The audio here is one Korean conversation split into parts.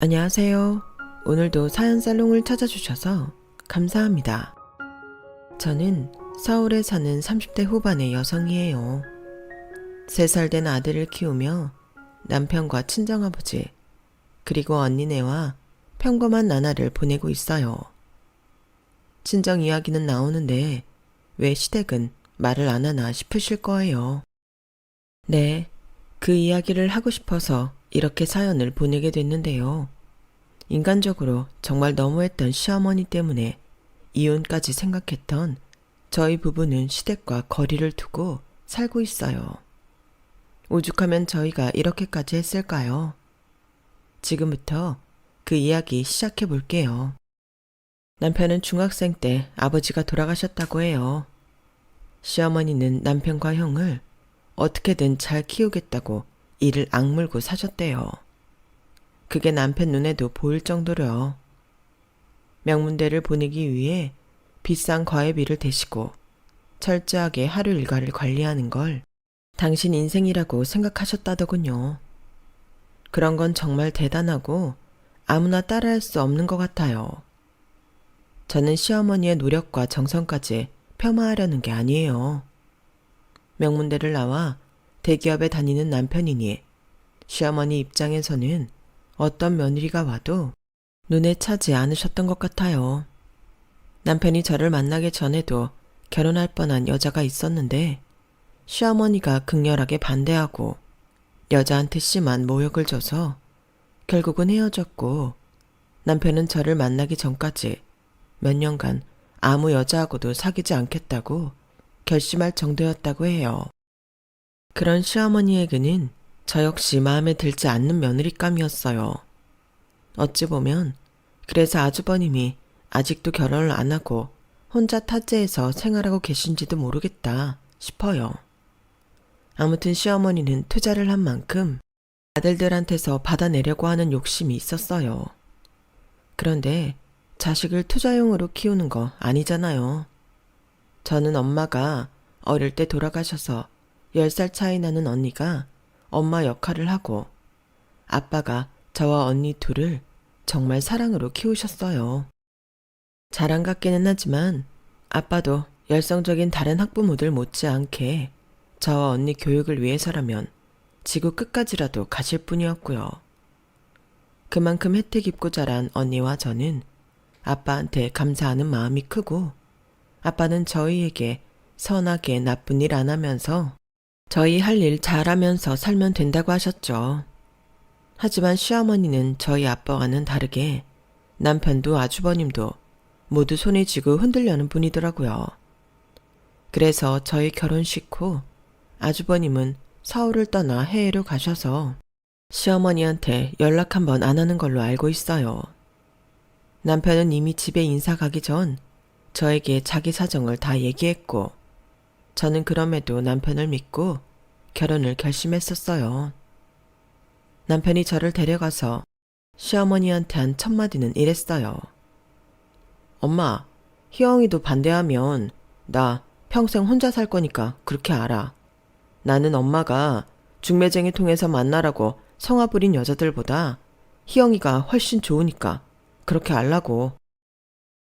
안녕하세요. 오늘도 사연 살롱을 찾아주셔서 감사합니다. 저는 서울에 사는 30대 후반의 여성이에요. 3살 된 아들을 키우며 남편과 친정아버지, 그리고 언니네와 평범한 나날을 보내고 있어요. 친정 이야기는 나오는데 왜 시댁은 말을 안 하나 싶으실 거예요. 네, 그 이야기를 하고 싶어서 이렇게 사연을 보내게 됐는데요. 인간적으로 정말 너무했던 시어머니 때문에 이혼까지 생각했던 저희 부부는 시댁과 거리를 두고 살고 있어요. 오죽하면 저희가 이렇게까지 했을까요? 지금부터 그 이야기 시작해 볼게요. 남편은 중학생 때 아버지가 돌아가셨다고 해요. 시어머니는 남편과 형을 어떻게든 잘 키우겠다고 이를 악물고 사셨대요. 그게 남편 눈에도 보일 정도로요. 명문대를 보내기 위해 비싼 과외비를 대시고 철저하게 하루 일과를 관리하는 걸 당신 인생이라고 생각하셨다더군요. 그런 건 정말 대단하고 아무나 따라할 수 없는 것 같아요. 저는 시어머니의 노력과 정성까지 폄하하려는 게 아니에요. 명문대를 나와 대기업에 다니는 남편이니 시어머니 입장에서는 어떤 며느리가 와도 눈에 차지 않으셨던 것 같아요. 남편이 저를 만나기 전에도 결혼할 뻔한 여자가 있었는데 시어머니가 극렬하게 반대하고 여자한테 심한 모욕을 줘서 결국은 헤어졌고 남편은 저를 만나기 전까지 몇 년간 아무 여자하고도 사귀지 않겠다고 결심할 정도였다고 해요. 그런 시어머니에게는 저 역시 마음에 들지 않는 며느리감이었어요. 어찌 보면 그래서 아주버님이 아직도 결혼을 안 하고 혼자 타지에서 생활하고 계신지도 모르겠다 싶어요. 아무튼 시어머니는 투자를 한 만큼 아들들한테서 받아내려고 하는 욕심이 있었어요. 그런데 자식을 투자용으로 키우는 거 아니잖아요. 저는 엄마가 어릴 때 돌아가셔서 10살 차이 나는 언니가 엄마 역할을 하고 아빠가 저와 언니 둘을 정말 사랑으로 키우셨어요. 자랑 같기는 하지만 아빠도 열성적인 다른 학부모들 못지않게 저와 언니 교육을 위해서라면 지구 끝까지라도 가실 뿐이었고요. 그만큼 혜택 입고 자란 언니와 저는 아빠한테 감사하는 마음이 크고 아빠는 저희에게 선하게 나쁜 일 안 하면서 저희 할 일 잘하면서 살면 된다고 하셨죠. 하지만 시어머니는 저희 아빠와는 다르게 남편도 아주버님도 모두 손에 쥐고 흔들려는 분이더라고요. 그래서 저희 결혼식 후 아주버님은 서울을 떠나 해외로 가셔서 시어머니한테 연락 한번 안 하는 걸로 알고 있어요. 남편은 이미 집에 인사 가기 전 저에게 자기 사정을 다 얘기했고 저는 그럼에도 남편을 믿고 결혼을 결심했었어요. 남편이 저를 데려가서 시어머니한테 한 첫 마디는 이랬어요. 엄마, 희영이도 반대하면 나 평생 혼자 살 거니까 그렇게 알아. 나는 엄마가 중매쟁이 통해서 만나라고 성화 부린 여자들보다 희영이가 훨씬 좋으니까 그렇게 알라고.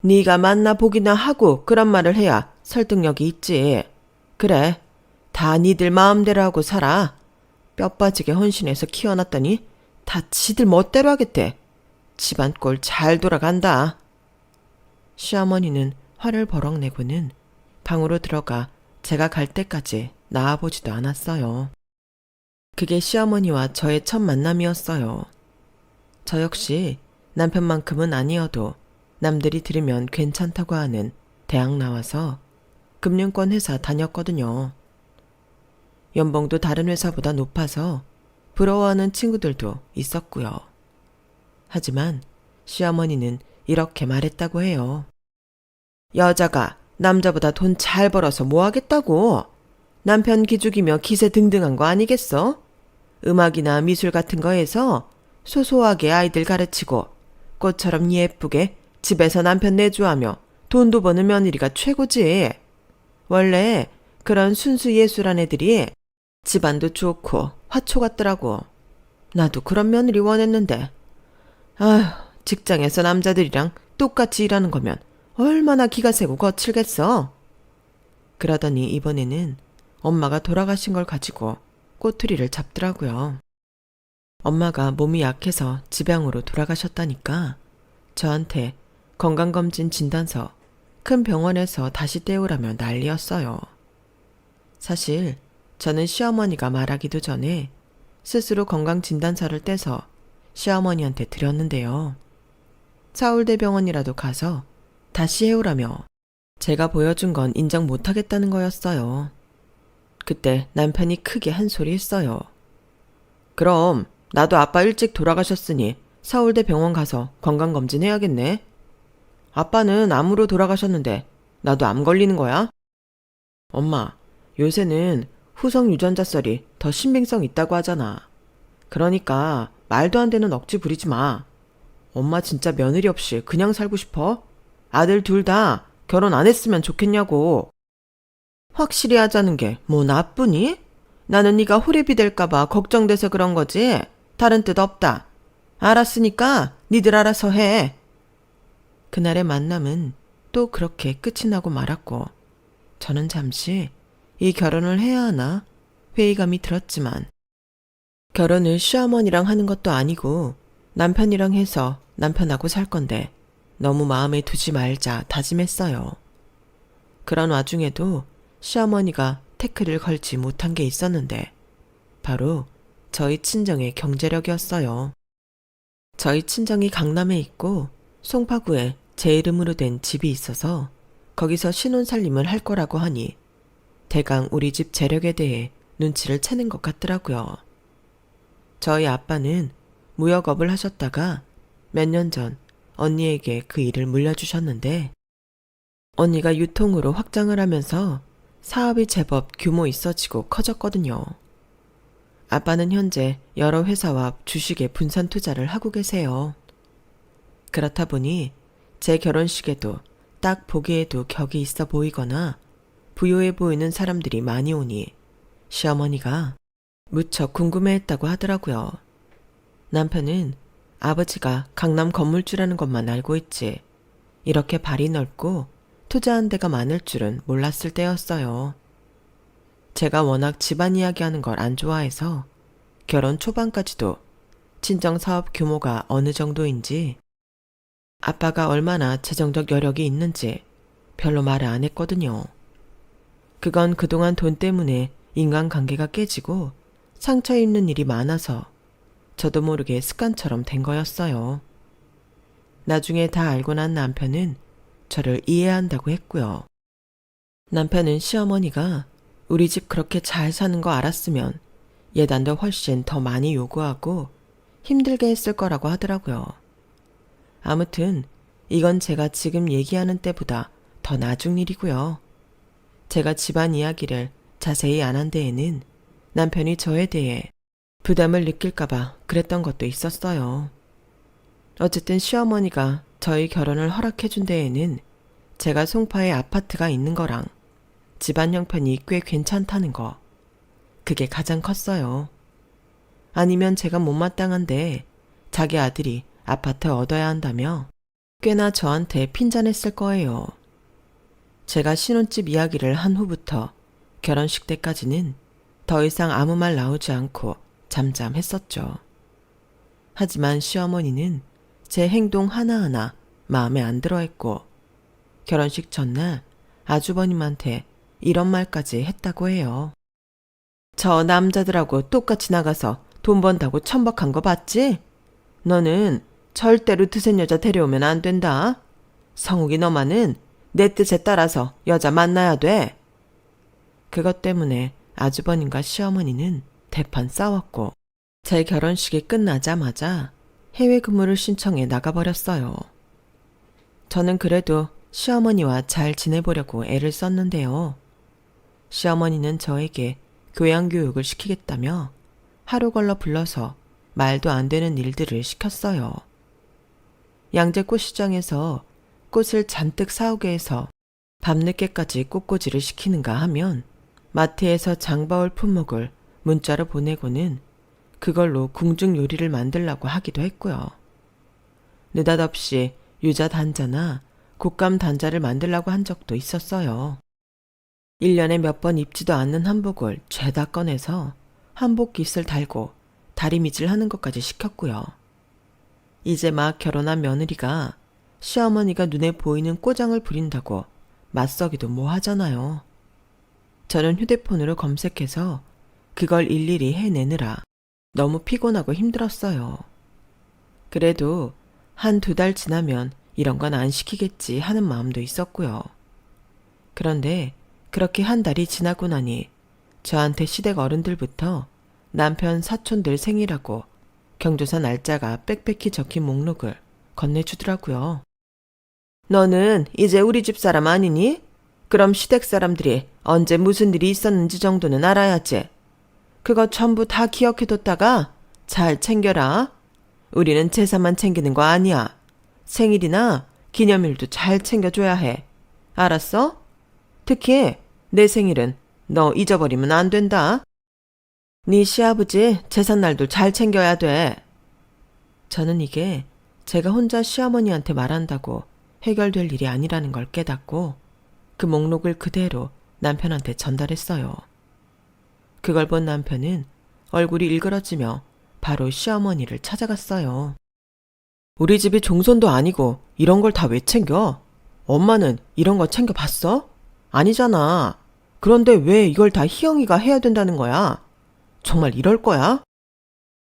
네가 만나보기나 하고 그런 말을 해야 설득력이 있지. 그래, 다 니들 마음대로 하고 살아. 뼈 빠지게 헌신해서 키워놨더니 다 지들 멋대로 하겠대. 집안 꼴 잘 돌아간다. 시어머니는 화를 버럭 내고는 방으로 들어가 제가 갈 때까지 나와보지도 않았어요. 그게 시어머니와 저의 첫 만남이었어요. 저 역시 남편만큼은 아니어도 남들이 들으면 괜찮다고 하는 대학 나와서 금융권 회사 다녔거든요. 연봉도 다른 회사보다 높아서 부러워하는 친구들도 있었고요. 하지만 시어머니는 이렇게 말했다고 해요. 여자가 남자보다 돈 잘 벌어서 뭐 하겠다고? 남편 기죽이며 기세 등등한 거 아니겠어? 음악이나 미술 같은 거에서 소소하게 아이들 가르치고 꽃처럼 예쁘게 집에서 남편 내조하며 돈도 버는 며느리가 최고지. 원래 그런 순수 예술한 애들이 집안도 좋고 화초 같더라고. 나도 그런 며느리 원했는데 아휴, 직장에서 남자들이랑 똑같이 일하는 거면 얼마나 기가 세고 거칠겠어. 그러더니 이번에는 엄마가 돌아가신 걸 가지고 꼬투리를 잡더라고요. 엄마가 몸이 약해서 지병으로 돌아가셨다니까 저한테 건강검진 진단서 큰 병원에서 다시 떼우라며 난리였어요. 사실 저는 시어머니가 말하기도 전에 스스로 건강진단서를 떼서 시어머니한테 드렸는데요. 서울대병원이라도 가서 다시 해오라며 제가 보여준 건 인정 못하겠다는 거였어요. 그때 남편이 크게 한 소리 했어요. 그럼 나도 아빠 일찍 돌아가셨으니 서울대 병원 가서 건강검진 해야겠네. 아빠는 암으로 돌아가셨는데 나도 암 걸리는 거야? 엄마, 요새는 후성 유전자 썰이 더 신빙성 있다고 하잖아. 그러니까 말도 안 되는 억지 부리지 마. 엄마 진짜 며느리 없이 그냥 살고 싶어? 아들 둘 다 결혼 안 했으면 좋겠냐고. 확실히 하자는 게 뭐 나쁘니? 나는 네가 호래비 될까봐 걱정돼서 그런 거지. 다른 뜻 없다. 알았으니까 니들 알아서 해. 그날의 만남은 또 그렇게 끝이 나고 말았고 저는 잠시 이 결혼을 해야 하나 회의감이 들었지만 결혼을 시어머니랑 하는 것도 아니고 남편이랑 해서 남편하고 살 건데 너무 마음에 두지 말자 다짐했어요. 그런 와중에도 시어머니가 태클을 걸지 못한 게 있었는데 바로 저희 친정의 경제력이었어요. 저희 친정이 강남에 있고 송파구에 제 이름으로 된 집이 있어서 거기서 신혼살림을 할 거라고 하니 대강 우리 집 재력에 대해 눈치를 채는 것 같더라고요. 저희 아빠는 무역업을 하셨다가 몇 년 전 언니에게 그 일을 물려주셨는데 언니가 유통으로 확장을 하면서 사업이 제법 규모 있어지고 커졌거든요. 아빠는 현재 여러 회사와 주식에 분산 투자를 하고 계세요. 그렇다 보니 제 결혼식에도 딱 보기에도 격이 있어 보이거나 부유해 보이는 사람들이 많이 오니 시어머니가 무척 궁금해했다고 하더라고요. 남편은 아버지가 강남 건물주라는 것만 알고 있지 이렇게 발이 넓고 투자한 데가 많을 줄은 몰랐을 때였어요. 제가 워낙 집안 이야기하는 걸 안 좋아해서 결혼 초반까지도 친정 사업 규모가 어느 정도인지 아빠가 얼마나 재정적 여력이 있는지 별로 말을 안 했거든요. 그건 그동안 돈 때문에 인간관계가 깨지고 상처 입는 일이 많아서 저도 모르게 습관처럼 된 거였어요. 나중에 다 알고 난 남편은 저를 이해한다고 했고요. 남편은 시어머니가 우리 집 그렇게 잘 사는 거 알았으면 예단도 훨씬 더 많이 요구하고 힘들게 했을 거라고 하더라고요. 아무튼 이건 제가 지금 얘기하는 때보다 더 나중 일이고요. 제가 집안 이야기를 자세히 안 한 데에는 남편이 저에 대해 부담을 느낄까봐 그랬던 것도 있었어요. 어쨌든 시어머니가 저희 결혼을 허락해준 데에는 제가 송파에 아파트가 있는 거랑 집안 형편이 꽤 괜찮다는 거, 그게 가장 컸어요. 아니면 제가 못마땅한데 자기 아들이 아파트 얻어야 한다며 꽤나 저한테 핀잔했을 거예요. 제가 신혼집 이야기를 한 후부터 결혼식 때까지는 더 이상 아무 말 나오지 않고 잠잠했었죠. 하지만 시어머니는 제 행동 하나하나 마음에 안 들어했고 결혼식 전날 아주버님한테 이런 말까지 했다고 해요. 저 남자들하고 똑같이 나가서 돈 번다고 천박한 거 봤지? 너는 절대로 드센 여자 데려오면 안 된다. 성욱이 너만은 내 뜻에 따라서 여자 만나야 돼. 그것 때문에 아주버님과 시어머니는 대판 싸웠고 제 결혼식이 끝나자마자 해외 근무를 신청해 나가버렸어요. 저는 그래도 시어머니와 잘 지내보려고 애를 썼는데요. 시어머니는 저에게 교양교육을 시키겠다며 하루 걸러 불러서 말도 안 되는 일들을 시켰어요. 양재꽃시장에서 꽃을 잔뜩 사오게 해서 밤늦게까지 꽃꽂이를 시키는가 하면 마트에서 장바올 품목을 문자로 보내고는 그걸로 궁중 요리를 만들라고 하기도 했고요. 느닷없이 유자 단자나 곶감 단자를 만들라고 한 적도 있었어요. 1년에 몇 번 입지도 않는 한복을 죄다 꺼내서 한복 깃을 달고 다리미질 하는 것까지 시켰고요. 이제 막 결혼한 며느리가 시어머니가 눈에 보이는 꼬장을 부린다고 맞서기도 뭐하잖아요. 저는 휴대폰으로 검색해서 그걸 일일이 해내느라 너무 피곤하고 힘들었어요. 그래도 1~2달 지나면 이런 건 안 시키겠지 하는 마음도 있었고요. 그런데 그렇게 1달이 지나고 나니 저한테 시댁 어른들부터 남편 사촌들 생일하고 경조사 날짜가 빽빽히 적힌 목록을 건네주더라고요. 너는 이제 우리 집 사람 아니니? 그럼 시댁 사람들이 언제 무슨 일이 있었는지 정도는 알아야지. 그거 전부 다 기억해뒀다가 잘 챙겨라. 우리는 제사만 챙기는 거 아니야. 생일이나 기념일도 잘 챙겨줘야 해. 알았어? 특히 내 생일은 너 잊어버리면 안 된다. 네 시아버지 제삿날도 잘 챙겨야 돼. 저는 이게 제가 혼자 시어머니한테 말한다고 해결될 일이 아니라는 걸 깨닫고 그 목록을 그대로 남편한테 전달했어요. 그걸 본 남편은 얼굴이 일그러지며 바로 시어머니를 찾아갔어요. 우리 집이 종손도 아니고 이런 걸 다 왜 챙겨? 엄마는 이런 거 챙겨봤어? 아니잖아. 그런데 왜 이걸 다 희영이가 해야 된다는 거야? 정말 이럴 거야?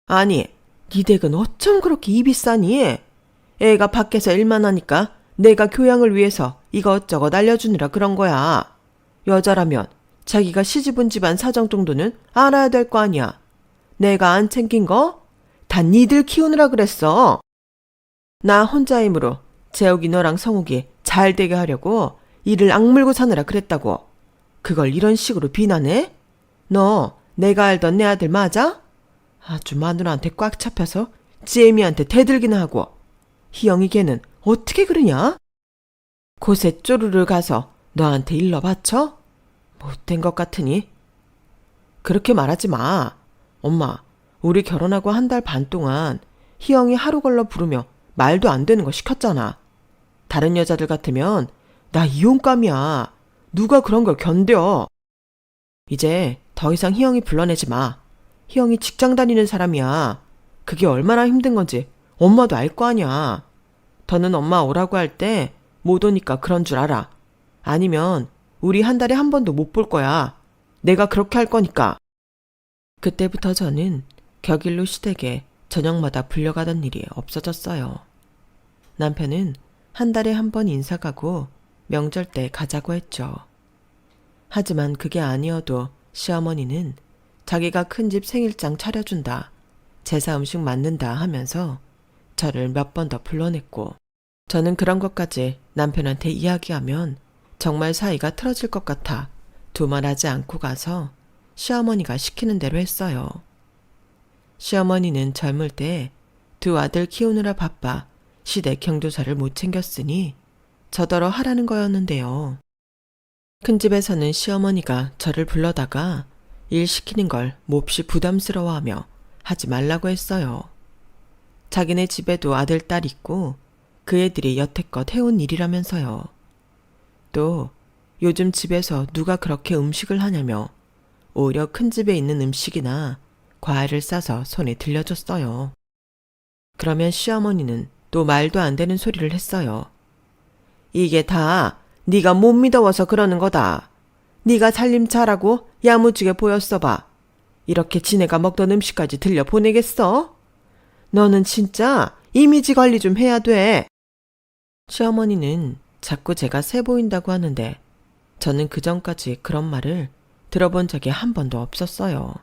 아니, 니 댁은 어쩜 그렇게 입이 싸니? 애가 밖에서 일만 하니까 내가 교양을 위해서 이것저것 알려주느라 그런 거야. 여자라면 자기가 시집온 집안 사정 정도는 알아야 될 거 아니야. 내가 안 챙긴 거? 다 니들 키우느라 그랬어. 나 혼자 힘으로 재욱이 너랑 성욱이 잘 되게 하려고 이를 악물고 사느라 그랬다고. 그걸 이런 식으로 비난해? 너 내가 알던 내 아들 맞아? 아주 마누라한테 꽉 잡혀서 지혜미한테 대들기나 하고. 희영이 걔는 어떻게 그러냐? 곳에 쪼르르 가서 너한테 일러 바쳐? 못된 것 같으니. 그렇게 말하지 마. 엄마, 우리 결혼하고 1달 반 동안 희영이 하루 걸러 부르며 말도 안 되는 거 시켰잖아. 다른 여자들 같으면 나 이혼감이야. 누가 그런 걸 견뎌. 이제 더 이상 희영이 불러내지 마. 희영이 직장 다니는 사람이야. 그게 얼마나 힘든 건지 엄마도 알 거 아니야. 더는 엄마 오라고 할 때 못 오니까 그런 줄 알아. 아니면 우리 1달에 한 번도 못 볼 거야. 내가 그렇게 할 거니까. 그때부터 저는 격일로 시댁에 저녁마다 불려가던 일이 없어졌어요. 남편은 1달에 한 번 인사 가고 명절 때 가자고 했죠. 하지만 그게 아니어도 시어머니는 자기가 큰 집 생일장 차려준다, 제사 음식 만든다 하면서 저를 몇 번 더 불러냈고, 저는 그런 것까지 남편한테 이야기하면 정말 사이가 틀어질 것 같아 두말하지 않고 가서 시어머니가 시키는 대로 했어요. 시어머니는 젊을 때 2 아들 키우느라 바빠 시댁 경조사를 못 챙겼으니 저더러 하라는 거였는데요. 큰 집에서는 시어머니가 저를 불러다가 일 시키는 걸 몹시 부담스러워하며 하지 말라고 했어요. 자기네 집에도 아들, 딸 있고 그 애들이 여태껏 해온 일이라면서요. 또 요즘 집에서 누가 그렇게 음식을 하냐며 오히려 큰 집에 있는 음식이나 과일을 싸서 손에 들려줬어요. 그러면 시어머니는 또 말도 안 되는 소리를 했어요. 이게 다 네가 못 믿어워서 그러는 거다. 네가 살림 잘하고 야무지게 보였어 봐. 이렇게 지네가 먹던 음식까지 들려 보내겠어? 너는 진짜 이미지 관리 좀 해야 돼. 시어머니는 자꾸 제가 세 보인다고 하는데 저는 그전까지 그런 말을 들어본 적이 한 번도 없었어요.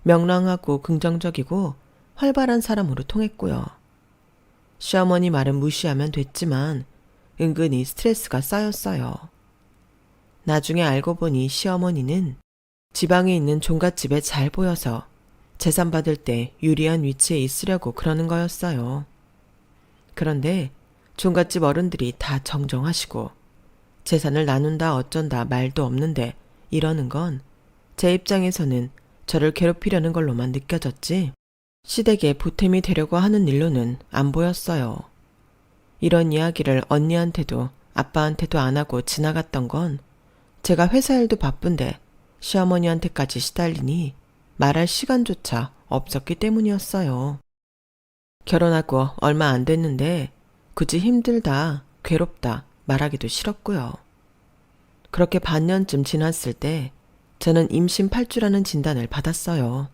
명랑하고 긍정적이고 활발한 사람으로 통했고요. 시어머니 말은 무시하면 됐지만 은근히 스트레스가 쌓였어요. 나중에 알고 보니 시어머니는 지방에 있는 종갓집에 잘 보여서 재산 받을 때 유리한 위치에 있으려고 그러는 거였어요. 그런데 종갓집 어른들이 다 정정하시고 재산을 나눈다 어쩐다 말도 없는데 이러는 건 제 입장에서는 저를 괴롭히려는 걸로만 느껴졌지 시댁에 보탬이 되려고 하는 일로는 안 보였어요. 이런 이야기를 언니한테도 아빠한테도 안 하고 지나갔던 건 제가 회사 일도 바쁜데 시어머니한테까지 시달리니 말할 시간조차 없었기 때문이었어요. 결혼하고 얼마 안 됐는데 굳이 힘들다, 괴롭다 말하기도 싫었고요. 그렇게 반년쯤 지났을 때 저는 임신 8주라는 진단을 받았어요.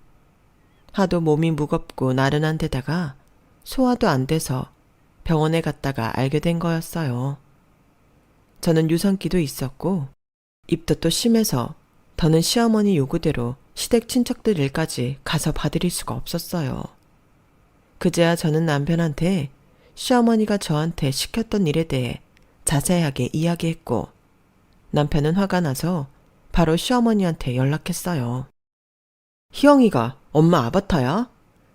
하도 몸이 무겁고 나른한 데다가 소화도 안 돼서 병원에 갔다가 알게 된 거였어요. 저는 유산기도 있었고 입덧도 심해서 더는 시어머니 요구대로 시댁 친척들 일까지 가서 봐드릴 수가 없었어요. 그제야 저는 남편한테 시어머니가 저한테 시켰던 일에 대해 자세하게 이야기했고 남편은 화가 나서 바로 시어머니한테 연락했어요. 희영이가 엄마 아바타야?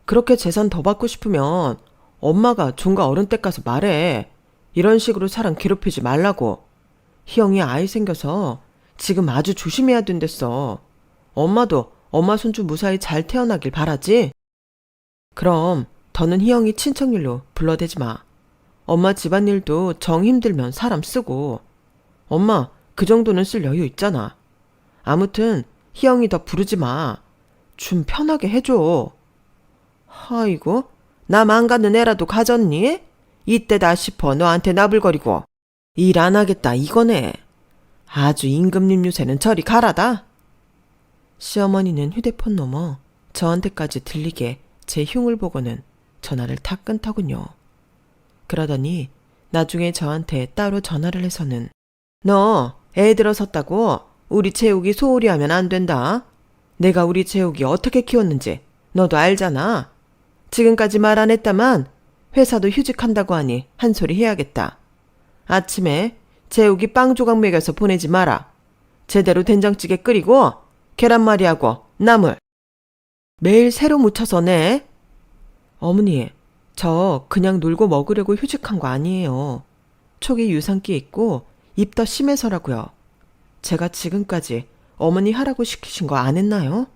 그렇게 재산 더 받고 싶으면 엄마가 종가 어른 댁 가서 말해. 이런 식으로 사람 괴롭히지 말라고. 희영이 아이 생겨서 지금 아주 조심해야 된댔어. 엄마도 엄마 손주 무사히 잘 태어나길 바라지? 그럼 더는 희영이 친척일로 불러대지 마. 엄마 집안일도 정 힘들면 사람 쓰고. 엄마 그 정도는 쓸 여유 있잖아. 아무튼 희영이 더 부르지 마. 좀 편하게 해줘. 아이고, 나 망가는 애라도 가졌니? 이때다 싶어 너한테 나불거리고. 일 안 하겠다 이거네. 아주 임금님 유세는 저리 가라다. 시어머니는 휴대폰 넘어 저한테까지 들리게 제 흉을 보고는 전화를 탁 끊더군요. 그러더니 나중에 저한테 따로 전화를 해서는 너 애 들어섰다고 우리 채욱이 소홀히 하면 안 된다. 내가 우리 채욱이 어떻게 키웠는지 너도 알잖아. 지금까지 말 안 했다만 회사도 휴직한다고 하니 한 소리 해야겠다. 아침에 채욱이 빵 조각 먹여서 보내지 마라. 제대로 된장찌개 끓이고 계란말이하고 나물 매일 새로 무쳐서 내. 어머니, 저 그냥 놀고 먹으려고 휴직한 거 아니에요. 초기 유산기 있고 입덧 심해서라고요. 제가 지금까지 어머니 하라고 시키신 거 안 했나요?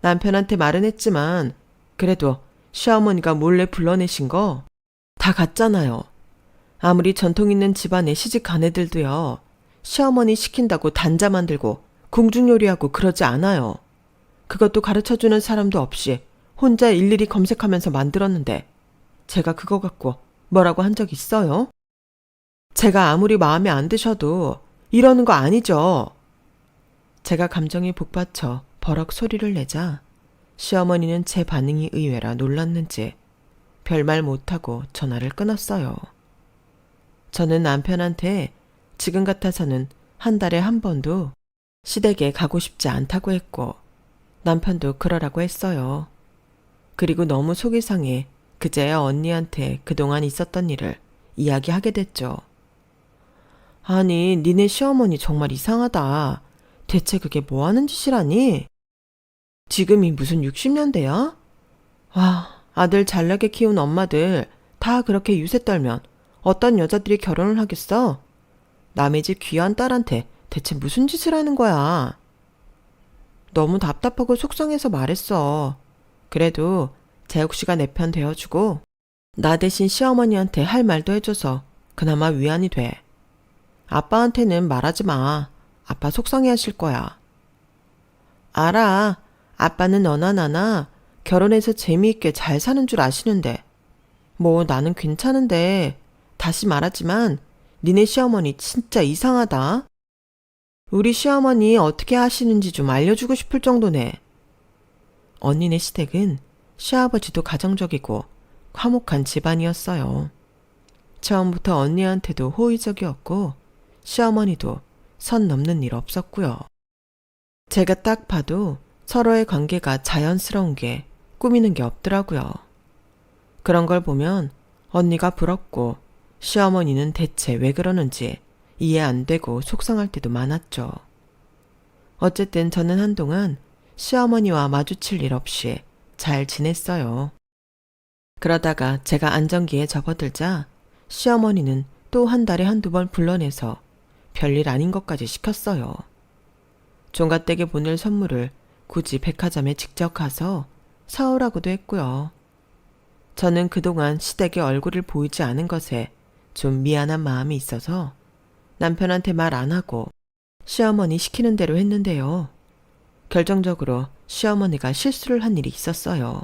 남편한테 말은 했지만 그래도 시어머니가 몰래 불러내신 거 다 갔잖아요. 아무리 전통 있는 집안에 시집간 애들도요. 시어머니 시킨다고 단자 만들고 궁중요리하고 그러지 않아요. 그것도 가르쳐주는 사람도 없이 혼자 일일이 검색하면서 만들었는데 제가 그거 갖고 뭐라고 한 적 있어요? 제가 아무리 마음에 안 드셔도 이러는 거 아니죠. 제가 감정이 북받쳐 버럭 소리를 내자 시어머니는 제 반응이 의외라 놀랐는지 별말 못하고 전화를 끊었어요. 저는 남편한테 지금 같아서는 한 달에 한 번도 시댁에 가고 싶지 않다고 했고 남편도 그러라고 했어요. 그리고 너무 속이 상해 그제야 언니한테 그동안 있었던 일을 이야기하게 됐죠. 아니, 니네 시어머니 정말 이상하다. 대체 그게 뭐 하는 짓이라니? 지금이 무슨 60년대야? 와, 아들 잘나게 키운 엄마들 다 그렇게 유세 떨면 어떤 여자들이 결혼을 하겠어? 남의 집 귀한 딸한테 대체 무슨 짓을 하는 거야? 너무 답답하고 속상해서 말했어. 그래도 재욱 씨가 내 편 되어주고 나 대신 시어머니한테 할 말도 해줘서 그나마 위안이 돼. 아빠한테는 말하지 마. 아빠 속상해 하실 거야. 알아. 아빠는 너나 나나 결혼해서 재미있게 잘 사는 줄 아시는데. 뭐 나는 괜찮은데 다시 말하지만 니네 시어머니 진짜 이상하다. 우리 시어머니 어떻게 하시는지 좀 알려주고 싶을 정도네. 언니네 시댁은 시아버지도 가정적이고 화목한 집안이었어요. 처음부터 언니한테도 호의적이었고 시어머니도 선 넘는 일 없었고요. 제가 딱 봐도 서로의 관계가 자연스러운 게 꾸미는 게 없더라고요. 그런 걸 보면 언니가 부럽고 시어머니는 대체 왜 그러는지 이해 안 되고 속상할 때도 많았죠. 어쨌든 저는 한동안 시어머니와 마주칠 일 없이 잘 지냈어요. 그러다가 제가 안정기에 접어들자 시어머니는 또 한 달에 한두 번 불러내서 별일 아닌 것까지 시켰어요. 종갓댁에 보낼 선물을 굳이 백화점에 직접 가서 사오라고도 했고요. 저는 그동안 시댁의 얼굴을 보이지 않은 것에 좀 미안한 마음이 있어서 남편한테 말 안 하고 시어머니 시키는 대로 했는데요. 결정적으로 시어머니가 실수를 한 일이 있었어요.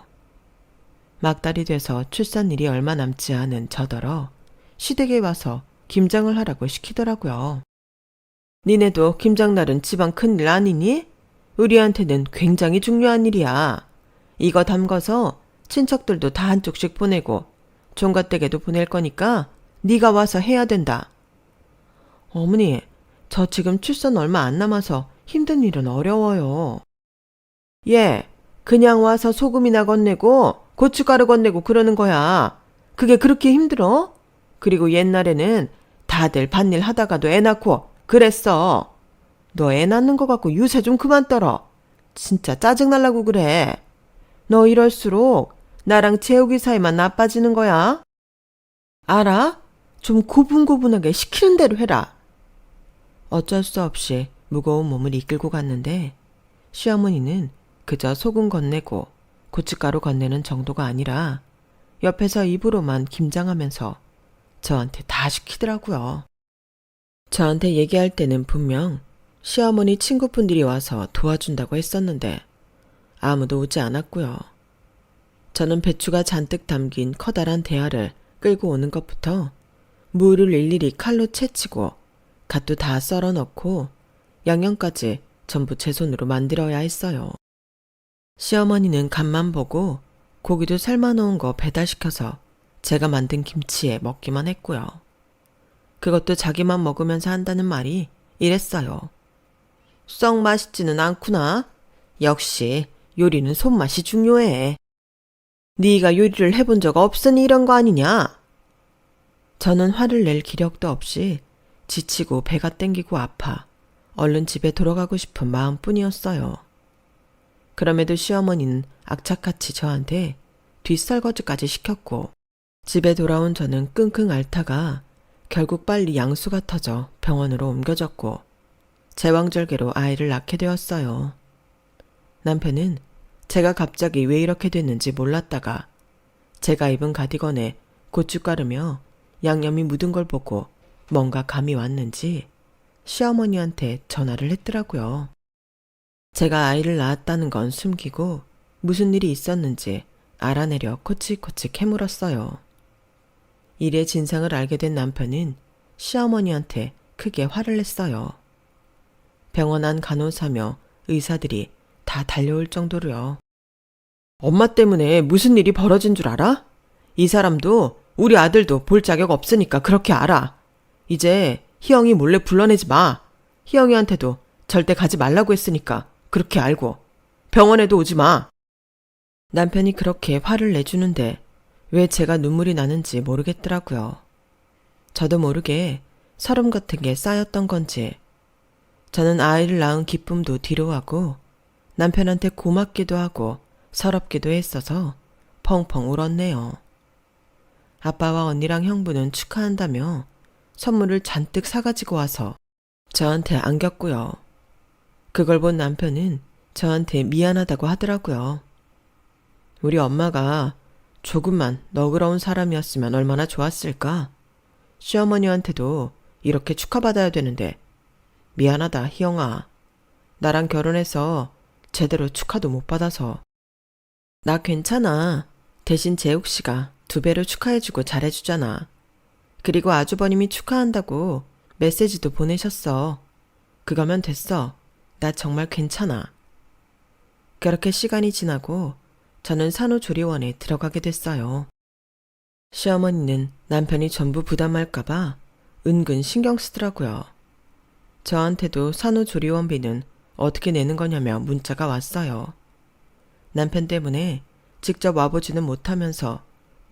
막달이 돼서 출산일이 얼마 남지 않은 저더러 시댁에 와서 김장을 하라고 시키더라고요. 니네도 김장날은 집안 큰일 아니니? 우리한테는 굉장히 중요한 일이야. 이거 담궈서 친척들도 다 한쪽씩 보내고 종갓댁에도 보낼 거니까 네가 와서 해야 된다. 어머니, 저 지금 출산 얼마 안 남아서 힘든 일은 어려워요. 예, 그냥 와서 소금이나 건네고 고춧가루 건네고 그러는 거야. 그게 그렇게 힘들어? 그리고 옛날에는 다들 밭일 하다가도 애 낳고 그랬어. 너 애 낳는 거 갖고 유세 좀 그만 떨어. 진짜 짜증날라고 그래. 너 이럴수록 나랑 재욱이 사이만 나빠지는 거야. 알아? 좀 고분고분하게 시키는 대로 해라. 어쩔 수 없이 무거운 몸을 이끌고 갔는데 시어머니는 그저 소금 건네고 고춧가루 건네는 정도가 아니라 옆에서 입으로만 김장하면서 저한테 다 시키더라고요. 저한테 얘기할 때는 분명 시어머니 친구분들이 와서 도와준다고 했었는데 아무도 오지 않았고요. 저는 배추가 잔뜩 담긴 커다란 대야를 끌고 오는 것부터 무를 일일이 칼로 채치고 갓도 다 썰어 넣고 양념까지 전부 제 손으로 만들어야 했어요. 시어머니는 간만 보고 고기도 삶아 놓은 거 배달시켜서 제가 만든 김치에 먹기만 했고요. 그것도 자기만 먹으면서 한다는 말이 이랬어요. 썩 맛있지는 않구나. 역시 요리는 손맛이 중요해. 네가 요리를 해본 적 없으니 이런 거 아니냐? 저는 화를 낼 기력도 없이 지치고 배가 땡기고 아파 얼른 집에 돌아가고 싶은 마음뿐이었어요. 그럼에도 시어머니는 악착같이 저한테 뒷설거지까지 시켰고 집에 돌아온 저는 끙끙 앓다가 결국 빨리 양수가 터져 병원으로 옮겨졌고 제왕절개로 아이를 낳게 되었어요. 남편은 제가 갑자기 왜 이렇게 됐는지 몰랐다가 제가 입은 가디건에 고춧가루며 양념이 묻은 걸 보고 뭔가 감이 왔는지 시어머니한테 전화를 했더라고요. 제가 아이를 낳았다는 건 숨기고 무슨 일이 있었는지 알아내려 코치코치 캐물었어요. 일의 진상을 알게 된 남편은 시어머니한테 크게 화를 냈어요. 병원 안 간호사며 의사들이 다 달려올 정도로요. 엄마 때문에 무슨 일이 벌어진 줄 알아? 이 사람도 우리 아들도 볼 자격 없으니까 그렇게 알아. 이제 희영이 몰래 불러내지 마. 희영이한테도 절대 가지 말라고 했으니까 그렇게 알고 병원에도 오지 마. 남편이 그렇게 화를 내주는데 왜 제가 눈물이 나는지 모르겠더라고요. 저도 모르게 서름 같은 게 쌓였던 건지 저는 아이를 낳은 기쁨도 뒤로하고 남편한테 고맙기도 하고 서럽기도 했어서 펑펑 울었네요. 아빠와 언니랑 형부는 축하한다며 선물을 잔뜩 사가지고 와서 저한테 안겼고요. 그걸 본 남편은 저한테 미안하다고 하더라고요. 우리 엄마가 조금만 너그러운 사람이었으면 얼마나 좋았을까? 시어머니한테도 이렇게 축하받아야 되는데 미안하다 희영아. 나랑 결혼해서 제대로 축하도 못 받아서. 나 괜찮아. 대신 재욱 씨가 2배로 축하해주고 잘해주잖아. 그리고 아주버님이 축하한다고 메시지도 보내셨어. 그거면 됐어. 나 정말 괜찮아. 그렇게 시간이 지나고 저는 산후조리원에 들어가게 됐어요. 시어머니는 남편이 전부 부담할까봐 은근 신경 쓰더라고요. 저한테도 산후조리원비는 어떻게 내는 거냐며 문자가 왔어요. 남편 때문에 직접 와보지는 못하면서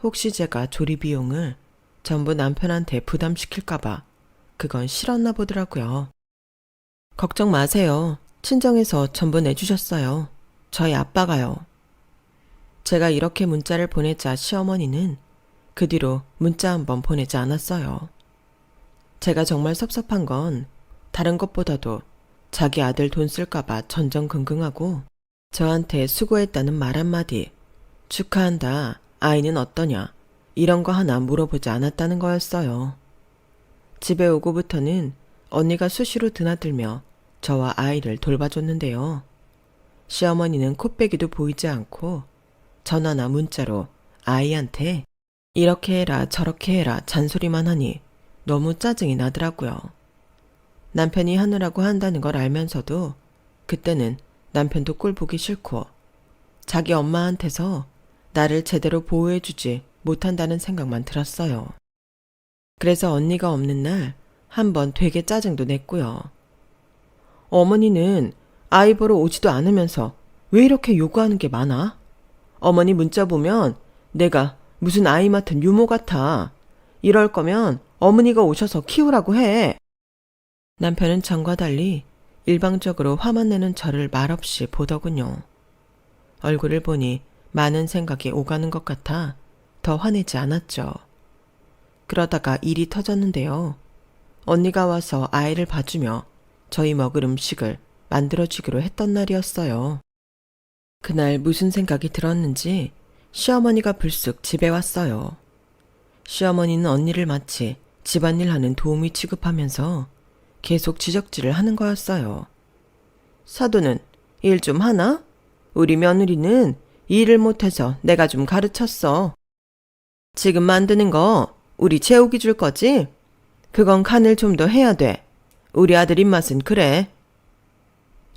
혹시 제가 조리 비용을 전부 남편한테 부담시킬까봐 그건 싫었나 보더라고요. 걱정 마세요. 친정에서 전부 내주셨어요. 저희 아빠가요. 제가 이렇게 문자를 보내자 시어머니는 그 뒤로 문자 한 번 보내지 않았어요. 제가 정말 섭섭한 건 다른 것보다도 자기 아들 돈 쓸까봐 전전긍긍하고 저한테 수고했다는 말 한마디, 축하한다, 아이는 어떠냐, 이런 거 하나 물어보지 않았다는 거였어요. 집에 오고부터는 언니가 수시로 드나들며 저와 아이를 돌봐줬는데요. 시어머니는 코빼기도 보이지 않고 전화나 문자로 아이한테 이렇게 해라 저렇게 해라 잔소리만 하니 너무 짜증이 나더라고요. 남편이 하느라고 한다는 걸 알면서도 그때는 남편도 꼴 보기 싫고 자기 엄마한테서 나를 제대로 보호해주지 못한다는 생각만 들었어요. 그래서 언니가 없는 날 한번 되게 짜증도 냈고요. 어머니는 아이 보러 오지도 않으면서 왜 이렇게 요구하는 게 많아? 어머니 문자 보면 내가 무슨 아이 맡은 유모 같아. 이럴 거면 어머니가 오셔서 키우라고 해. 남편은 전과 달리 일방적으로 화만 내는 저를 말없이 보더군요. 얼굴을 보니 많은 생각이 오가는 것 같아 더 화내지 않았죠. 그러다가 일이 터졌는데요. 언니가 와서 아이를 봐주며 저희 먹을 음식을 만들어주기로 했던 날이었어요. 그날 무슨 생각이 들었는지 시어머니가 불쑥 집에 왔어요. 시어머니는 언니를 마치 집안일 하는 도우미 취급하면서 계속 지적질을 하는 거였어요. 사돈은 일 좀 하나? 우리 며느리는 일을 못해서 내가 좀 가르쳤어. 지금 만드는 거 우리 재욱이 줄 거지? 그건 간을 좀 더 해야 돼. 우리 아들 입맛은 그래.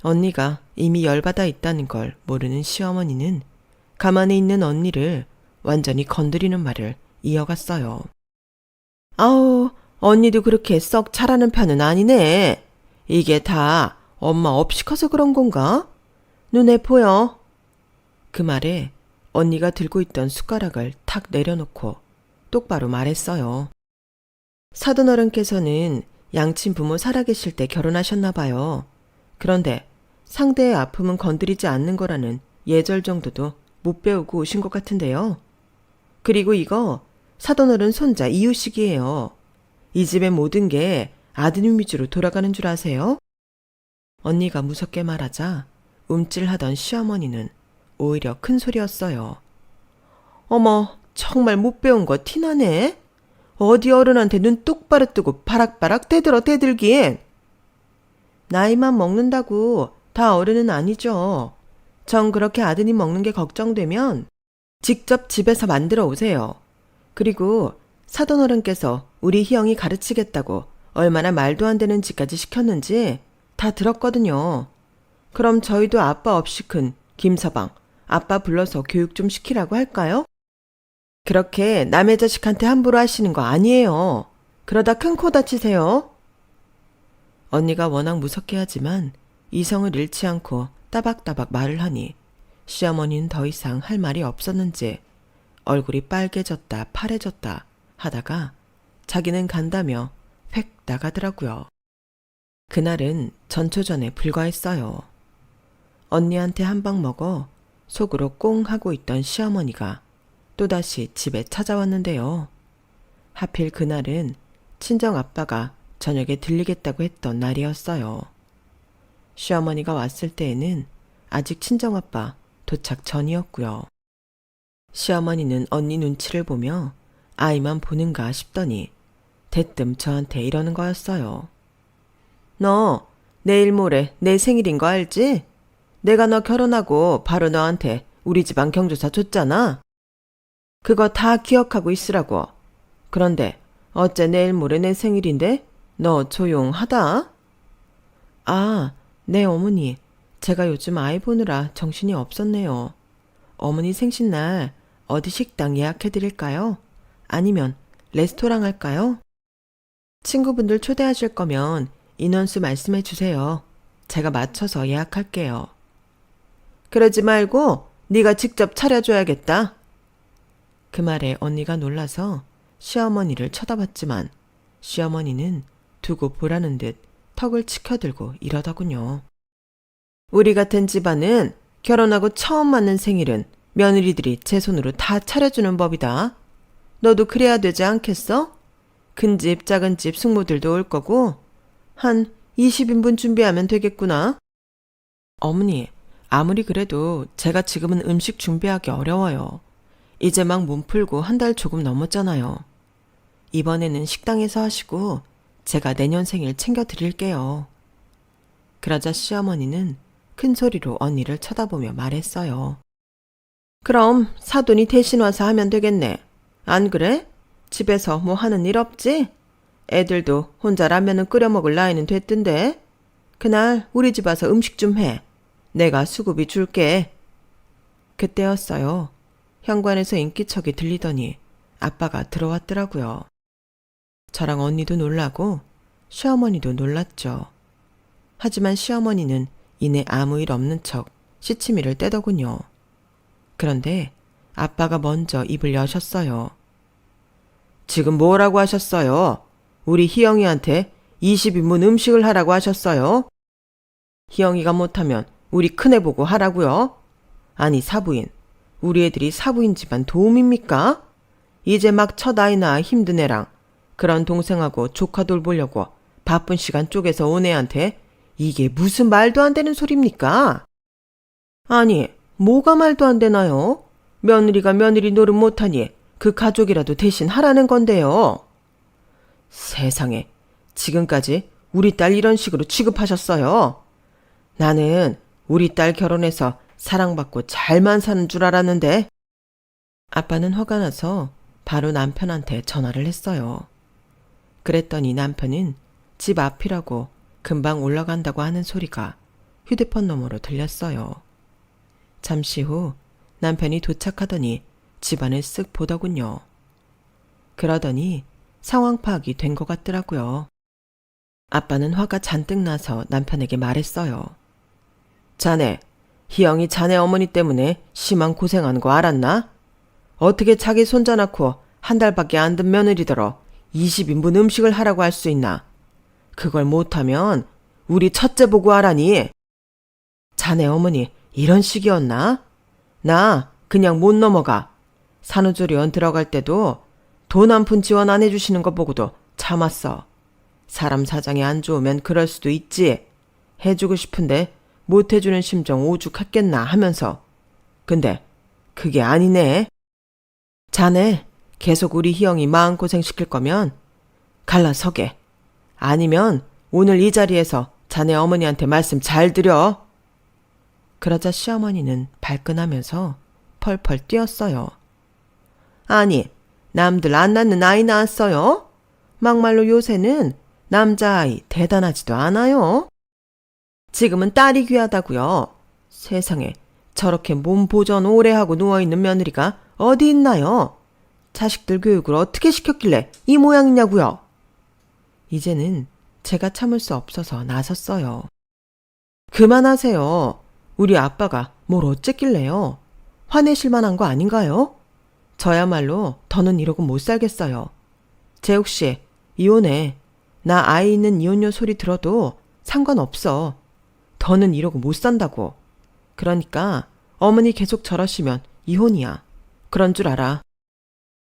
언니가 이미 열받아 있다는 걸 모르는 시어머니는 가만히 있는 언니를 완전히 건드리는 말을 이어갔어요. 아우, 언니도 그렇게 썩 잘하는 편은 아니네. 이게 다 엄마 없이 커서 그런 건가? 눈에 보여. 그 말에 언니가 들고 있던 숟가락을 탁 내려놓고 똑바로 말했어요. 사돈어른께서는 양친 부모 살아계실 때 결혼하셨나 봐요. 그런데 상대의 아픔은 건드리지 않는 거라는 예절 정도도 못 배우고 오신 것 같은데요. 그리고 이거 사돈어른 손자 이유식이에요. 이 집의 모든 게 아드님 위주로 돌아가는 줄 아세요? 언니가 무섭게 말하자 움찔하던 시어머니는 오히려 큰 소리였어요. 어머, 정말 못 배운 거 티나네. 어디 어른한테 눈 똑바로 뜨고 바락바락 대들기엔. 나이만 먹는다고 다 어른은 아니죠. 전 그렇게 아드님 먹는 게 걱정되면 직접 집에서 만들어 오세요. 그리고 사돈어른께서 우리 희영이 가르치겠다고 얼마나 말도 안 되는 짓까지 시켰는지 다 들었거든요. 그럼 저희도 아빠 없이 큰 김서방, 아빠 불러서 교육 좀 시키라고 할까요? 그렇게 남의 자식한테 함부로 하시는 거 아니에요. 그러다 큰 코 다치세요. 언니가 워낙 무섭게 하지만 이성을 잃지 않고 따박따박 말을 하니 시어머니는 더 이상 할 말이 없었는지 얼굴이 빨개졌다 파래졌다 하다가 자기는 간다며 획 나가더라고요. 그날은 전초전에 불과했어요. 언니한테 한 방 먹어 속으로 꽁 하고 있던 시어머니가 또다시 집에 찾아왔는데요. 하필 그날은 친정아빠가 저녁에 들리겠다고 했던 날이었어요. 시어머니가 왔을 때에는 아직 친정아빠 도착 전이었고요. 시어머니는 언니 눈치를 보며 아이만 보는가 싶더니 대뜸 저한테 이러는 거였어요. 너 내일 모레 내 생일인 거 알지? 내가 너 결혼하고 바로 너한테 우리 집안 경조사 줬잖아. 그거 다 기억하고 있으라고. 그런데 어째 내일 모레 내 생일인데 너 조용하다? 아, 네 어머니. 제가 요즘 아이 보느라 정신이 없었네요. 어머니 생신날 어디 식당 예약해드릴까요? 아니면 레스토랑 할까요? 친구분들 초대하실 거면 인원수 말씀해 주세요. 제가 맞춰서 예약할게요. 그러지 말고 네가 직접 차려줘야겠다. 그 말에 언니가 놀라서 시어머니를 쳐다봤지만 시어머니는 두고 보라는 듯 턱을 치켜들고 이러더군요. 우리 같은 집안은 결혼하고 처음 맞는 생일은 며느리들이 제 손으로 다 차려주는 법이다. 너도 그래야 되지 않겠어? 큰 집, 작은 집 숙모들도 올 거고 한 20인분 준비하면 되겠구나. 어머니, 아무리 그래도 제가 지금은 음식 준비하기 어려워요. 이제 막 몸 풀고 한 달 조금 넘었잖아요. 이번에는 식당에서 하시고 제가 내년 생일 챙겨드릴게요. 그러자 시어머니는 큰 소리로 언니를 쳐다보며 말했어요. 그럼 사돈이 대신 와서 하면 되겠네. 안 그래? 집에서 뭐 하는 일 없지? 애들도 혼자 라면은 끓여 먹을 나이는 됐던데. 그날 우리 집 와서 음식 좀 해. 내가 수고비 줄게. 그때였어요. 현관에서 인기척이 들리더니 아빠가 들어왔더라고요. 저랑 언니도 놀라고 시어머니도 놀랐죠. 하지만 시어머니는 이내 아무 일 없는 척 시치미를 떼더군요. 그런데 아빠가 먼저 입을 여셨어요. 지금 뭐라고 하셨어요? 우리 희영이한테 20인분 음식을 하라고 하셨어요? 희영이가 못하면 우리 큰애 보고 하라고요? 아니 사부인, 우리 애들이 사부인 집안 도움입니까? 이제 막 첫 아이 낳아 힘든 애랑 그런 동생하고 조카 돌보려고 바쁜 시간 쪼개서 온 애한테 이게 무슨 말도 안 되는 소리입니까? 아니, 뭐가 말도 안 되나요? 며느리가 며느리 노릇 못하니 그 가족이라도 대신 하라는 건데요. 세상에, 지금까지 우리 딸 이런 식으로 취급하셨어요. 나는 우리 딸 결혼해서 사랑받고 잘만 사는 줄 알았는데. 아빠는 화가 나서 바로 남편한테 전화를 했어요. 그랬더니 남편은 집 앞이라고 금방 올라간다고 하는 소리가 휴대폰 너머로 들렸어요. 잠시 후 남편이 도착하더니 집안을 쓱 보더군요. 그러더니 상황 파악이 된 것 같더라고요. 아빠는 화가 잔뜩 나서 남편에게 말했어요. 자네, 희영이 자네 어머니 때문에 심한 고생하는 거 알았나? 어떻게 자기 손자 낳고 한 달밖에 안 된 며느리더러 20인분 음식을 하라고 할 수 있나? 그걸 못하면 우리 첫째 보고 하라니. 자네 어머니 이런 식이었나? 나 그냥 못 넘어가. 산후조리원 들어갈 때도 돈 한 푼 지원 안 해주시는 거 보고도 참았어. 사람 사정이 안 좋으면 그럴 수도 있지. 해주고 싶은데 못 해주는 심정 오죽했겠나 하면서. 근데 그게 아니네. 자네 계속 우리 희영이 마음고생 시킬 거면 갈라서게. 아니면 오늘 이 자리에서 자네 어머니한테 말씀 잘 드려. 그러자 시어머니는 발끈하면서 펄펄 뛰었어요. 아니, 남들 안 낳는 아이 낳았어요? 막말로 요새는 남자아이 대단하지도 않아요. 지금은 딸이 귀하다고요. 세상에 저렇게 몸 보전 오래 하고 누워있는 며느리가 어디 있나요? 자식들 교육을 어떻게 시켰길래 이 모양이냐고요. 이제는 제가 참을 수 없어서 나섰어요. 그만하세요. 우리 아빠가 뭘 어쨌길래요. 화내실 만한 거 아닌가요? 저야말로 더는 이러고 못 살겠어요. 재욱씨, 이혼해. 나 아이 있는 이혼녀 소리 들어도 상관없어. 더는 이러고 못 산다고. 그러니까 어머니 계속 저러시면 이혼이야. 그런 줄 알아.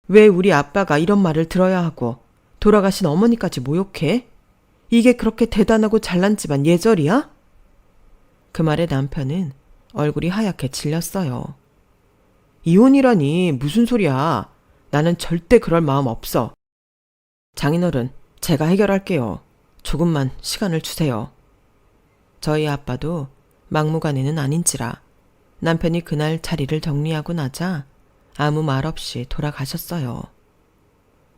왜 우리 아빠가 이런 말을 들어야 하고 돌아가신 어머니까지 모욕해? 이게 그렇게 대단하고 잘난 집안 예절이야? 그 말에 남편은 얼굴이 하얗게 질렸어요. 이혼이라니 무슨 소리야. 나는 절대 그럴 마음 없어. 장인어른, 제가 해결할게요. 조금만 시간을 주세요. 저희 아빠도 막무가내는 아닌지라 남편이 그날 자리를 정리하고 나자 아무 말 없이 돌아가셨어요.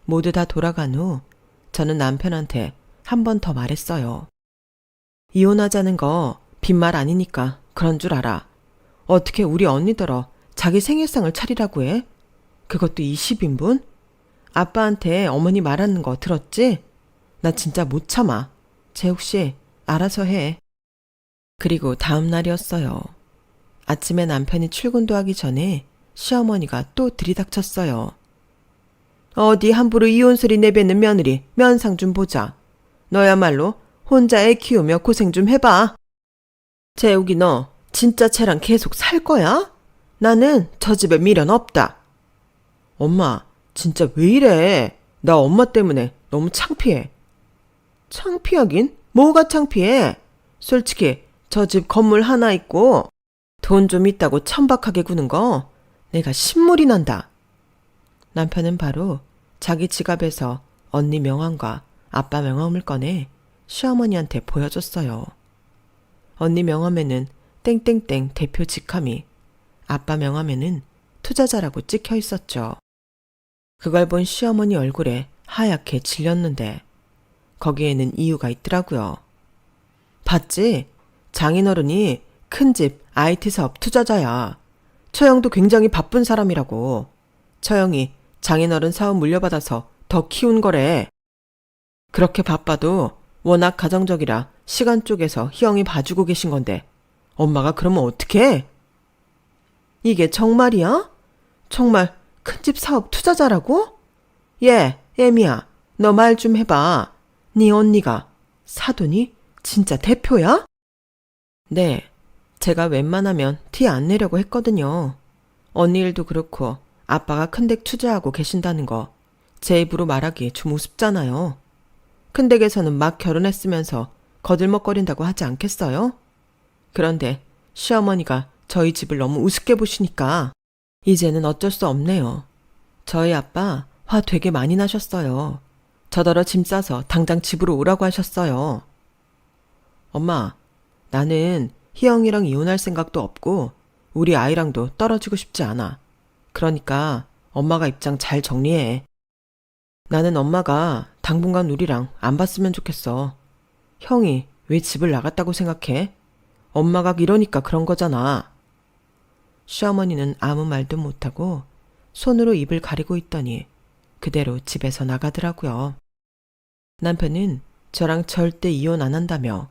모두 다 돌아간 후 저는 남편한테 한 번 더 말했어요. 이혼하자는 거 빈말 아니니까 그런 줄 알아. 어떻게 우리 언니더러 자기 생일상을 차리라고 해? 그것도 20인분? 아빠한테 어머니 말하는 거 들었지? 나 진짜 못 참아. 재욱씨, 알아서 해. 그리고 다음 날이었어요. 아침에 남편이 출근도 하기 전에 시어머니가 또 들이닥쳤어요. 어디 함부로 이혼 소리 내뱉는 며느리 면상 좀 보자. 너야말로 혼자 애 키우며 고생 좀 해봐. 재욱이 너 진짜 쟤랑 계속 살 거야? 나는 저 집에 미련 없다. 엄마, 진짜 왜 이래? 나 엄마 때문에 너무 창피해. 창피하긴? 뭐가 창피해? 솔직히 저 집 건물 하나 있고 돈 좀 있다고 천박하게 구는 거 내가 신물이 난다. 남편은 바로 자기 지갑에서 언니 명함과 아빠 명함을 꺼내 시어머니한테 보여줬어요. 언니 명함에는 땡땡땡 대표 직함이, 아빠 명함에는 투자자라고 찍혀 있었죠. 그걸 본 시어머니 얼굴에 하얗게 질렸는데 거기에는 이유가 있더라고요. 봤지? 장인어른이 큰집 IT 사업 투자자야. 처형도 굉장히 바쁜 사람이라고. 처형이 장인어른 사업 물려받아서 더 키운 거래. 그렇게 바빠도 워낙 가정적이라 시간 쪼개서 희영이 봐주고 계신 건데 엄마가 그러면 어떡해? 이게 정말이야? 정말 큰집 사업 투자자라고? 애미야, 너 말 좀 해봐. 네 언니가 사돈이 진짜 대표야? 네, 제가 웬만하면 티 안 내려고 했거든요. 언니 일도 그렇고 아빠가 큰댁 투자하고 계신다는 거 제 입으로 말하기 좀 우습잖아요. 큰댁에서는 막 결혼했으면서 거들먹거린다고 하지 않겠어요? 그런데 시어머니가 저희 집을 너무 우습게 보시니까 이제는 어쩔 수 없네요. 저희 아빠 화 되게 많이 나셨어요. 저더러 짐 싸서 당장 집으로 오라고 하셨어요. 엄마, 나는 희영이랑 이혼할 생각도 없고 우리 아이랑도 떨어지고 싶지 않아. 그러니까 엄마가 입장 잘 정리해. 나는 엄마가 당분간 우리랑 안 봤으면 좋겠어. 형이 왜 집을 나갔다고 생각해? 엄마가 이러니까 그런 거잖아. 시어머니는 아무 말도 못하고 손으로 입을 가리고 있더니 그대로 집에서 나가더라고요. 남편은 저랑 절대 이혼 안 한다며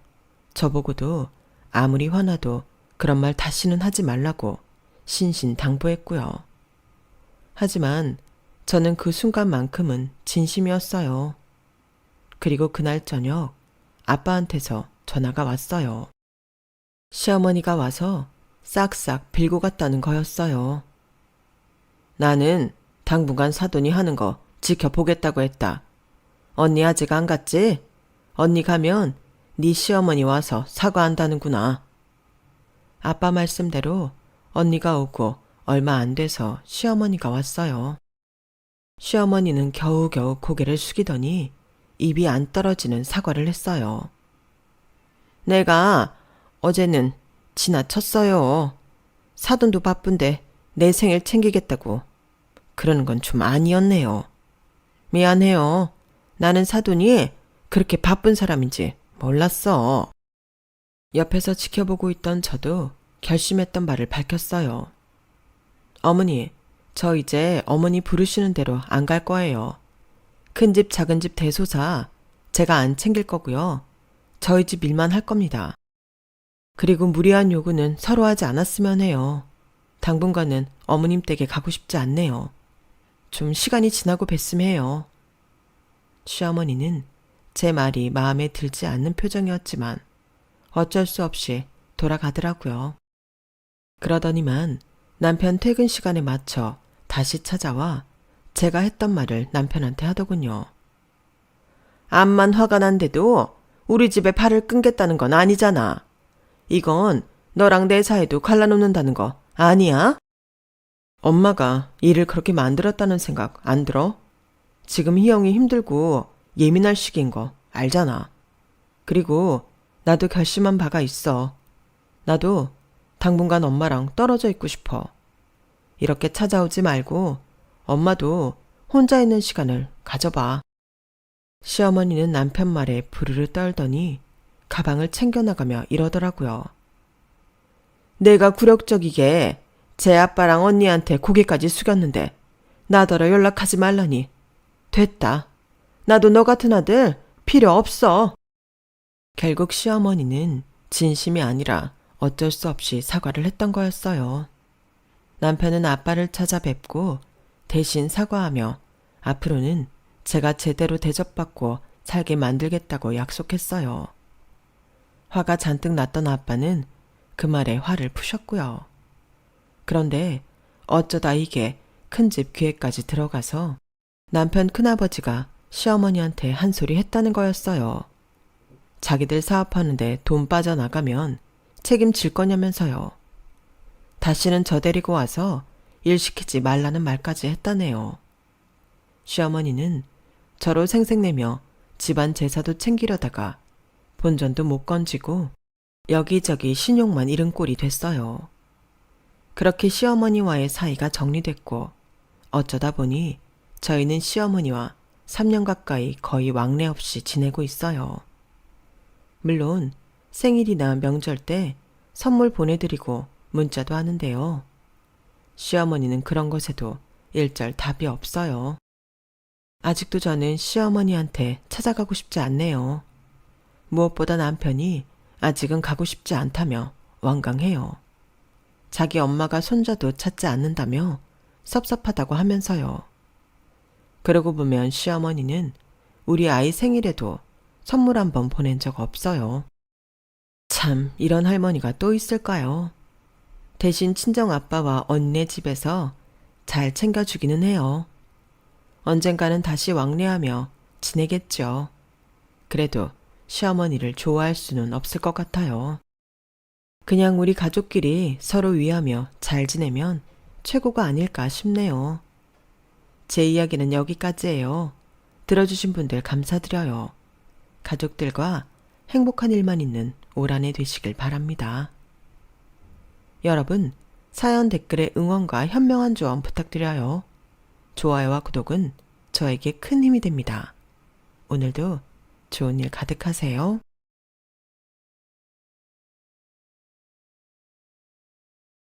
저보고도 아무리 화나도 그런 말 다시는 하지 말라고 신신당부했고요. 하지만 저는 그 순간만큼은 진심이었어요. 그리고 그날 저녁 아빠한테서 전화가 왔어요. 시어머니가 와서 싹싹 빌고 갔다는 거였어요. 나는 당분간 사돈이 하는 거 지켜보겠다고 했다. 언니 아직 안 갔지? 언니 가면 네 시어머니 와서 사과한다는구나. 아빠 말씀대로 언니가 오고 얼마 안 돼서 시어머니가 왔어요. 시어머니는 겨우겨우 고개를 숙이더니 입이 안 떨어지는 사과를 했어요. 내가 어제는 지나쳤어요. 사돈도 바쁜데 내 생일 챙기겠다고. 그러는 건 좀 아니었네요. 미안해요. 나는 사돈이 그렇게 바쁜 사람인지 몰랐어. 옆에서 지켜보고 있던 저도 결심했던 말을 밝혔어요. 어머니, 저 이제 어머니 부르시는 대로 안 갈 거예요. 큰집 작은집 대소사 제가 안 챙길 거고요. 저희 집 일만 할 겁니다. 그리고 무리한 요구는 서로 하지 않았으면 해요. 당분간은 어머님 댁에 가고 싶지 않네요. 좀 시간이 지나고 뵀으면 해요. 시어머니는 제 말이 마음에 들지 않는 표정이었지만 어쩔 수 없이 돌아가더라고요. 그러더니만 남편 퇴근 시간에 맞춰 다시 찾아와 제가 했던 말을 남편한테 하더군요. 암만 화가 난데도 우리 집에 발을 끊겠다는 건 아니잖아. 이건 너랑 내 사이도 갈라놓는다는 거 아니야? 엄마가 일을 그렇게 만들었다는 생각 안 들어? 지금 희영이 힘들고 예민할 시기인 거 알잖아. 그리고 나도 결심한 바가 있어. 나도 당분간 엄마랑 떨어져 있고 싶어. 이렇게 찾아오지 말고 엄마도 혼자 있는 시간을 가져봐. 시어머니는 남편 말에 부르르 떨더니 가방을 챙겨나가며 이러더라고요. 내가 굴욕적이게 제 아빠랑 언니한테 고개까지 숙였는데 나더러 연락하지 말라니. 됐다. 나도 너 같은 아들 필요 없어. 결국 시어머니는 진심이 아니라 어쩔 수 없이 사과를 했던 거였어요. 남편은 아빠를 찾아뵙고 대신 사과하며 앞으로는 제가 제대로 대접받고 살게 만들겠다고 약속했어요. 화가 잔뜩 났던 아빠는 그 말에 화를 푸셨고요. 그런데 어쩌다 이게 큰집 귀에까지 들어가서 남편 큰아버지가 시어머니한테 한 소리 했다는 거였어요. 자기들 사업하는데 돈 빠져나가면 책임질 거냐면서요. 다시는 저 데리고 와서 일 시키지 말라는 말까지 했다네요. 시어머니는 저로 생색내며 집안 제사도 챙기려다가 본전도 못 건지고 여기저기 신용만 잃은 꼴이 됐어요. 그렇게 시어머니와의 사이가 정리됐고 어쩌다 보니 저희는 시어머니와 3년 가까이 거의 왕래 없이 지내고 있어요. 물론 생일이나 명절 때 선물 보내드리고 문자도 하는데요. 시어머니는 그런 것에도 일절 답이 없어요. 아직도 저는 시어머니한테 찾아가고 싶지 않네요. 무엇보다 남편이 아직은 가고 싶지 않다며 완강해요. 자기 엄마가 손자도 찾지 않는다며 섭섭하다고 하면서요. 그러고 보면 시어머니는 우리 아이 생일에도 선물 한 번 보낸 적 없어요. 참, 이런 할머니가 또 있을까요? 대신 친정 아빠와 언니네 집에서 잘 챙겨주기는 해요. 언젠가는 다시 왕래하며 지내겠죠. 그래도 시어머니를 좋아할 수는 없을 것 같아요. 그냥 우리 가족끼리 서로 위하며 잘 지내면 최고가 아닐까 싶네요. 제 이야기는 여기까지예요. 들어주신 분들 감사드려요. 가족들과 행복한 일만 있는 올 한 해 되시길 바랍니다. 여러분, 사연 댓글에 응원과 현명한 조언 부탁드려요. 좋아요와 구독은 저에게 큰 힘이 됩니다. 오늘도 좋은 일 가득하세요.